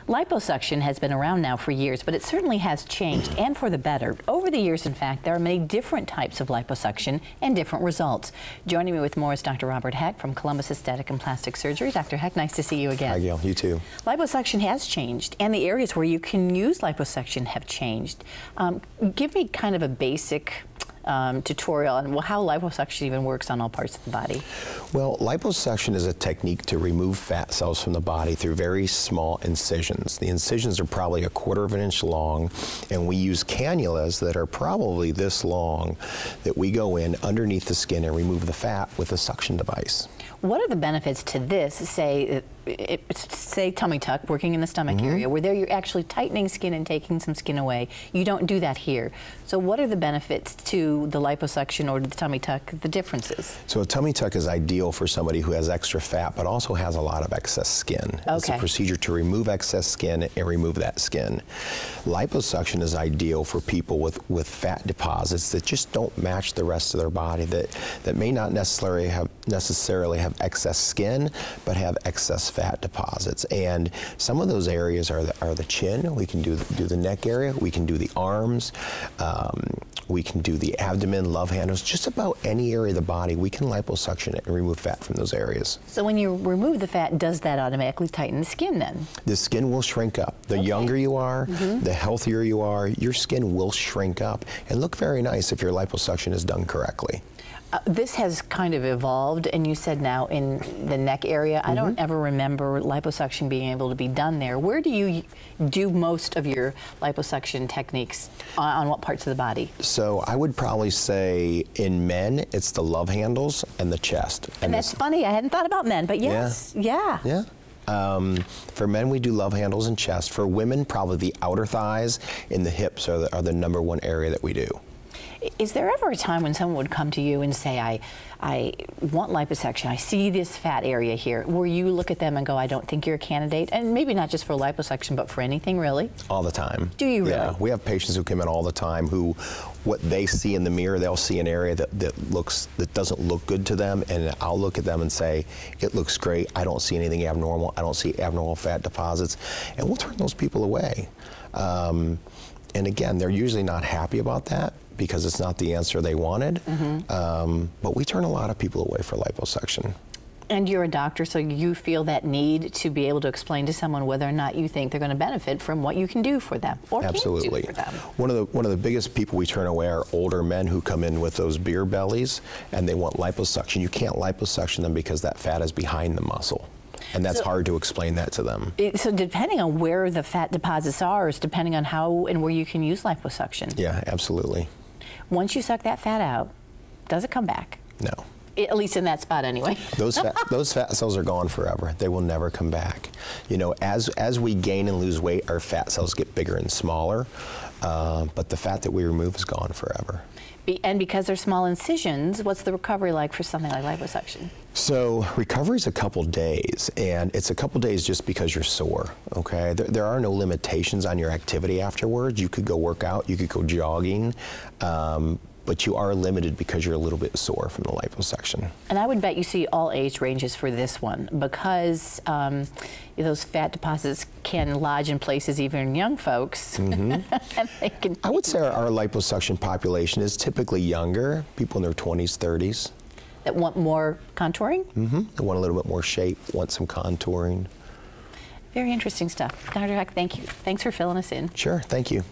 Liposuction has been around now for years, but it certainly has changed, and for the better. Over the years, in fact, there are many different types of liposuction and different results. Joining me with more is Dr. Robert Heck from Columbus Aesthetic and Plastic Surgery. Dr. Heck, nice to see you again. Hi, Gail. You too. Liposuction has changed, and the areas where you can use liposuction have changed. Give me kind of a basic tutorial on how liposuction even works on all parts of the body. Well, liposuction is a technique to remove fat cells from the body through very small incisions. The incisions are probably 1/4 of an inch long, and we use cannulas that are probably this long that we go in underneath the skin and remove the fat with a suction device. What are the benefits to this, say tummy tuck, working in the stomach area, where there you're actually tightening skin and taking some skin away? You don't do that here. So what are the benefits to the liposuction or to the tummy tuck, the differences? So a tummy tuck is ideal for somebody who has extra fat but also has a lot of excess skin. Okay. It's a procedure to remove excess skin and remove that skin. Liposuction is ideal for people with fat deposits that just don't match the rest of their body, that may not necessarily have excess skin but have excess fat deposits. And some of those areas are the chin. We can do the neck area. We can do the arms. We can do the abdomen, love handles, just about any area of the body. We can liposuction it and remove fat from those areas. So when you remove the fat, does that automatically tighten the skin then? The skin will shrink up. The younger you are, the healthier you are, your skin will shrink up and look very nice if your liposuction is done correctly. This has kind of evolved, and you said now in the neck area. I don't ever remember liposuction being able to be done there. Where do you do most of your liposuction techniques? On what parts of the body? So I would probably say in men, it's the love handles and the chest. And that's funny, I hadn't thought about men, but yes, yeah. For men, we do love handles and chest. For women, probably the outer thighs and the hips are the #1 area that we do. Is there ever a time when someone would come to you and say, I want liposuction, I see this fat area here, where you look at them and go, I don't think you're a candidate? And maybe not just for liposuction, but for anything, really? All the time. Do you really? Yeah, we have patients who come in all the time who, what they see in the mirror, they'll see an area that doesn't look good to them, and I'll look at them and say, it looks great, I don't see anything abnormal, I don't see abnormal fat deposits, and we'll turn those people away. And again, they're usually not happy about that, because it's not the answer they wanted, but we turn a lot of people away for liposuction. And you're a doctor, so you feel that need to be able to explain to someone whether or not you think they're going to benefit from what you can do for them, or Absolutely. Can't do for them. One of the biggest people we turn away are older men who come in with those beer bellies, and they want liposuction. You can't liposuction them because that fat is behind the muscle. And that's hard to explain that to them. So depending on where the fat deposits are is depending on how and where you can use liposuction. Yeah, absolutely. Once you suck that fat out, does it come back? No. At least in that spot anyway. Those fat cells are gone forever. They will never come back. You know, as we gain and lose weight, our fat cells get bigger and smaller, but the fat that we remove is gone forever. And because they're small incisions, what's the recovery like for something like liposuction? So recovery is a couple days, and it's a couple days just because you're sore, okay? There are no limitations on your activity afterwards. You could go work out, you could go jogging, but you are limited because you're a little bit sore from the liposuction. And I would bet you see all age ranges for this one, because those fat deposits can lodge in places even in young folks. And they can I would say our liposuction population is typically younger, people in their 20s, 30s. That want more contouring? They want a little bit more shape, want some contouring. Very interesting stuff. Dr. Heck, thank you. Thanks for filling us in. Sure, thank you.